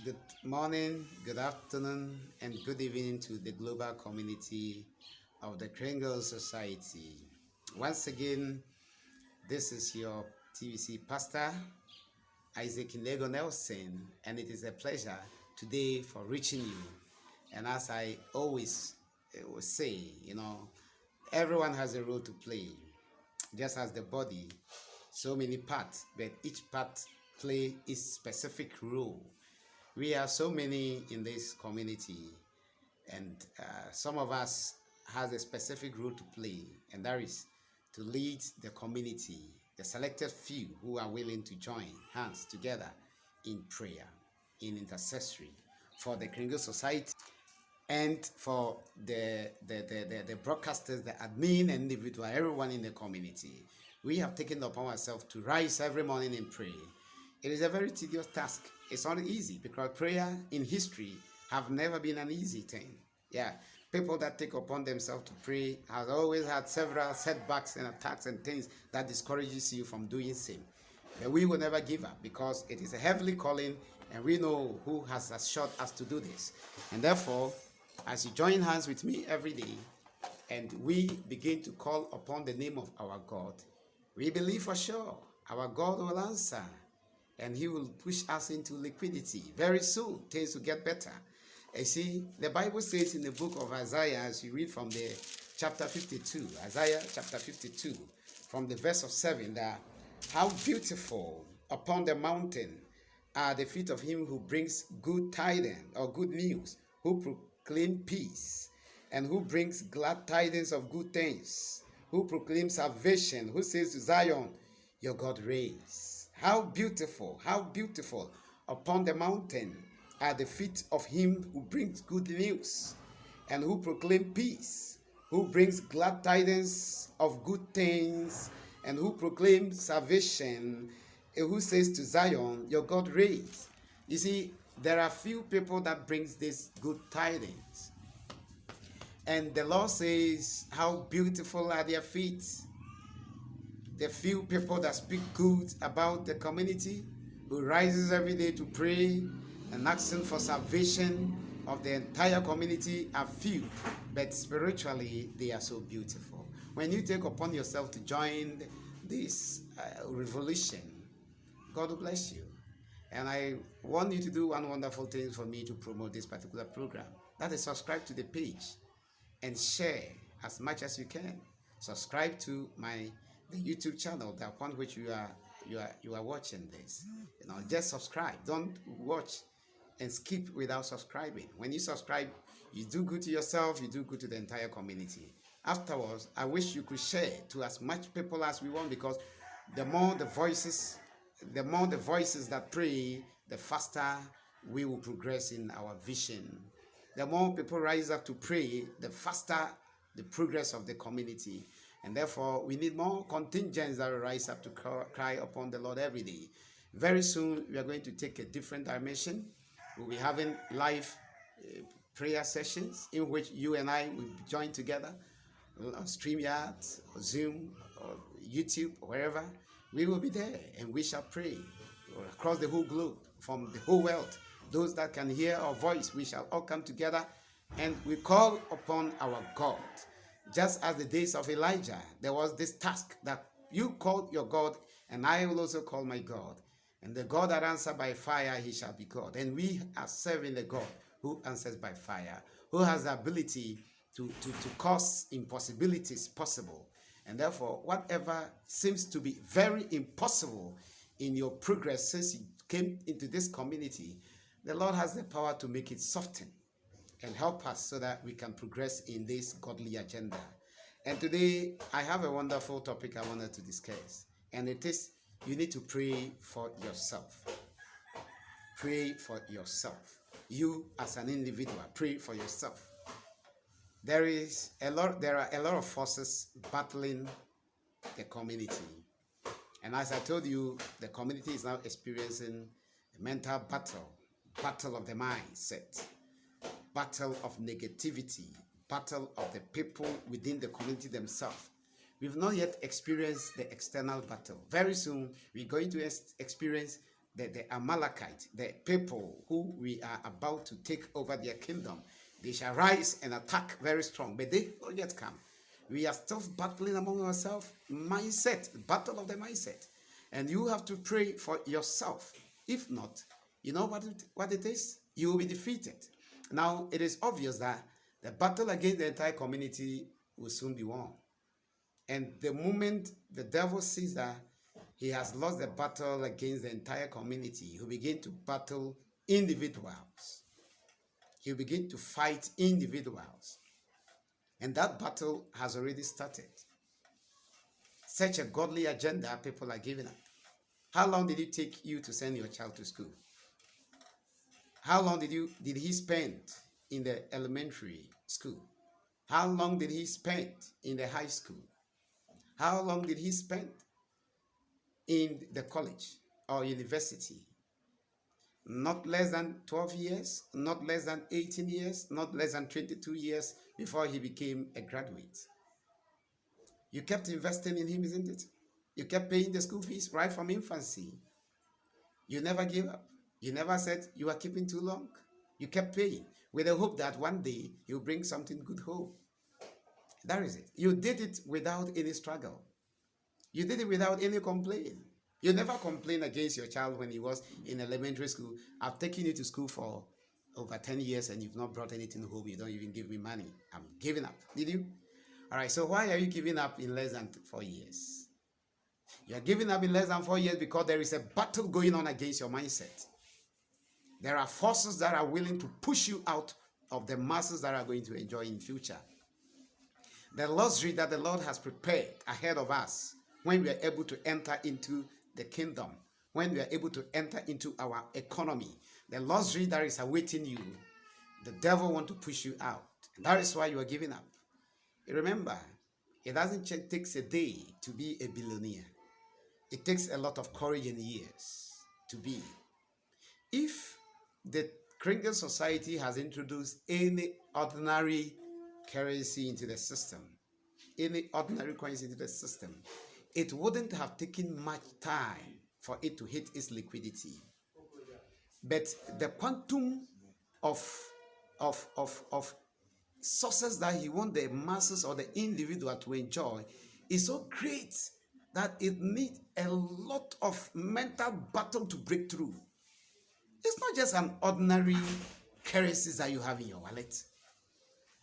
Good morning, good afternoon, and good evening to the global community of the Kringle Society. Once again, this is your TVC pastor, Isaac Lego Nelson, and it is a pleasure today for reaching you. And as I always will say, everyone has a role to play, just as the body, so many parts, but each part play its specific role. We are so many in this community, and some of us has a specific role to play, and that is to lead the community, the selected few who are willing to join hands together in prayer, in intercessory for the Kringle Society and for the broadcasters, the admin and individual, everyone in the community. We have taken upon ourselves to rise every morning and pray. It is a very tedious task. It's not easy because prayer in history have never been an easy thing. Yeah, people that take upon themselves to pray have always had several setbacks and attacks and things that discourages you from doing same. But we will never give up because it is a heavenly calling and we know who has assured us to do this. And therefore, as you join hands with me every day and we begin to call upon the name of our God, we believe for sure our God will answer and he will push us into liquidity. Very soon, things will get better. You see, the Bible says in the book of Isaiah, as you read from the chapter 52, Isaiah chapter 52, from the verse of 7, that how beautiful upon the mountain are the feet of him who brings good tidings or good news, who proclaim peace, and who brings glad tidings of good things, who proclaims salvation, who says to Zion, your God reigns. How beautiful upon the mountain are the feet of him who brings good news and who proclaim peace, who brings glad tidings of good things, and who proclaims salvation, and who says to Zion, your God reigns. You see, there are few people that brings this good tidings. And the Lord says, how beautiful are their feet. The few people that speak good about the community, who rises every day to pray and asking for salvation of the entire community are few, but spiritually they are so beautiful. When you take upon yourself to join this revolution, God will bless you. And I want you to do one wonderful thing for me to promote this particular program. That is subscribe to the page and share as much as you can. Subscribe to the YouTube channel that upon which you are watching this. Just subscribe. Don't watch and skip without subscribing. When you subscribe, you do good to yourself, you do good to the entire community. Afterwards, I wish you could share to as much people as we want, because the more the voices that pray, the faster we will progress in our vision. The more people rise up to pray, the faster the progress of the community. And therefore, we need more contingents that will rise up to cry upon the Lord every day. Very soon, we are going to take a different dimension. We'll be having live prayer sessions in which you and I will join together on StreamYard, or Zoom, or YouTube, or wherever. We will be there and we shall pray across the whole globe, from the whole world. Those that can hear our voice, we shall all come together and we call upon our God. Just as the days of Elijah, there was this task that you called your God and I will also call my God. And the God that answers by fire, he shall be God. And we are serving the God who answers by fire, who has the ability to cause impossibilities possible. And therefore, whatever seems to be very impossible in your progress since you came into this community, the Lord has the power to make it soften and help us so that we can progress in this godly agenda. And today, I have a wonderful topic I wanted to discuss. And it is, you need to pray for yourself. Pray for yourself. You as an individual, pray for yourself. There are a lot of forces battling the community. And as I told you, the community is now experiencing a mental battle of the mindset, battle of negativity, battle of the people within the community themselves. We've not yet experienced the external battle. Very soon, we're going to experience the Amalekite, the people who we are about to take over their kingdom, they shall rise and attack very strong, but they will yet come. We are still battling among ourselves. Mindset, battle of the mindset. And you have to pray for yourself. If not, you know what it is? You will be defeated. Now, it is obvious that the battle against the entire community will soon be won. And the moment the devil sees that he has lost the battle against the entire community, he'll begin to battle individuals. He'll begin to fight individuals. And that battle has already started. Such a godly agenda people are giving up. How long did it take you to send your child to school? How long did he spend in the elementary school? How long did he spend in the high school? How long did he spend in the college or university? Not less than 12 years, not less than 18 years, not less than 22 years before he became a graduate. You kept investing in him, isn't it? You kept paying the school fees right from infancy. You never gave up. You never said you are keeping too long. You kept paying with the hope that one day he'll bring something good home. That is it. You did it without any struggle. You did it without any complaint. You never complained against your child when he was in elementary school. I've taken you to school for over 10 years and you've not brought anything home. You don't even give me money. I'm giving up. Did you? All right, so why are you giving up in less than 4 years? You are giving up in less than 4 years because there is a battle going on against your mindset. There are forces that are willing to push you out of the masses that are going to enjoy in future. The luxury that the Lord has prepared ahead of us when we are able to enter into the kingdom, when we are able to enter into our economy, the luxury that is awaiting you, the devil wants to push you out. And that is why you are giving up. Remember, it doesn't take a day to be a billionaire. It takes a lot of courage and years to be. If the Kringle Society has introduced any ordinary currency into the system, any ordinary coins into the system, it wouldn't have taken much time for it to hit its liquidity. But the quantum of sources that he wants the masses or the individual to enjoy is so great that it needs a lot of mental battle to break through. It's not just an ordinary currency that you have in your wallet.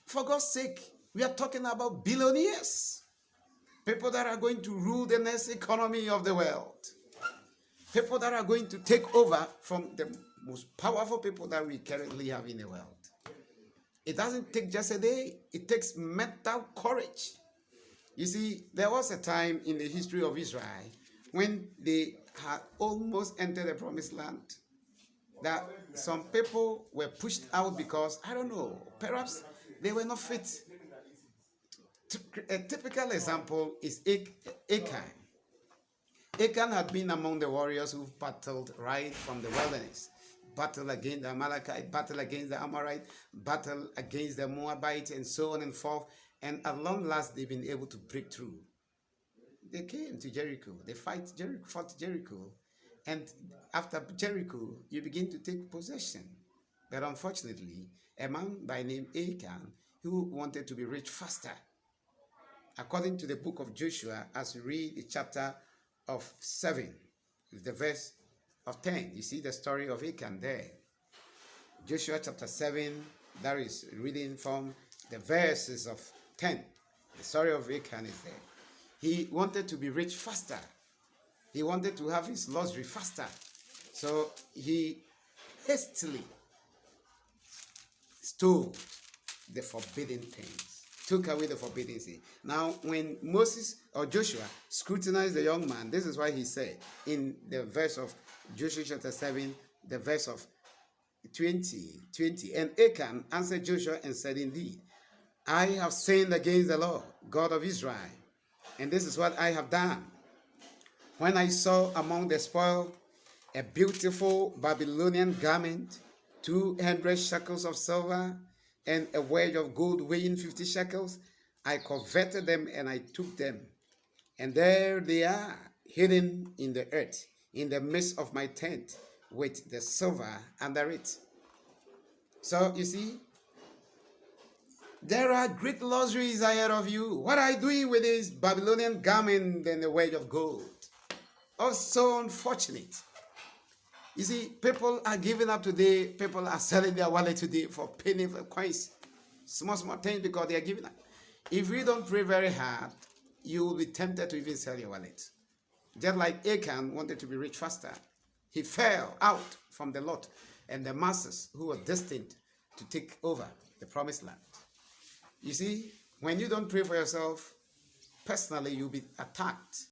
For God's sake, we are talking about billionaires. People that are going to rule the next economy of the world. People that are going to take over from the most powerful people that we currently have in the world. It doesn't take just a day. It takes mental courage. You see, there was a time in the history of Israel when they had almost entered the promised land that some people were pushed out because, I don't know, perhaps they were not fit. A typical example is Achan. Achan had been among the warriors who battled right from the wilderness. Battle against the Amalekite, battle against the Amorite, battle against the Moabite, and so on and forth. And at long last, they've been able to break through. They came to Jericho. They fought Jericho. And after Jericho, you begin to take possession. But unfortunately, a man by name Achan, who wanted to be rich faster, according to the book of Joshua, as we read the chapter of 7, the verse of 10, you see the story of Achan there. Joshua chapter 7, that is reading from the verses of 10. The story of Achan is there. He wanted to be rich faster. He wanted to have his luxury faster. So he hastily stole the forbidden things, took away the forbidden things. Now, when Moses or Joshua scrutinized the young man, this is why he said in the verse of Joshua chapter 7, the verse of 20. And Achan answered Joshua and said, indeed, I have sinned against the Lord, God of Israel, and this is what I have done. When I saw among the spoil a beautiful Babylonian garment, 200 shekels of silver, and a wedge of gold weighing 50 shekels, I coveted them and I took them. And there they are, hidden in the earth. in the midst of my tent with the silver under it. So you see, there are great luxuries ahead of you. What are you doing with this Babylonian garment and the wedge of gold? Oh, so unfortunate. You see, people are giving up today. People are selling their wallet today for penny for coins. Small, small things because they are giving up. If you don't pray very hard, you will be tempted to even sell your wallet. Just like Achan wanted to be rich faster. He fell out from the lot and the masses who were destined to take over the promised land. You see, when you don't pray for yourself, personally, you'll be attacked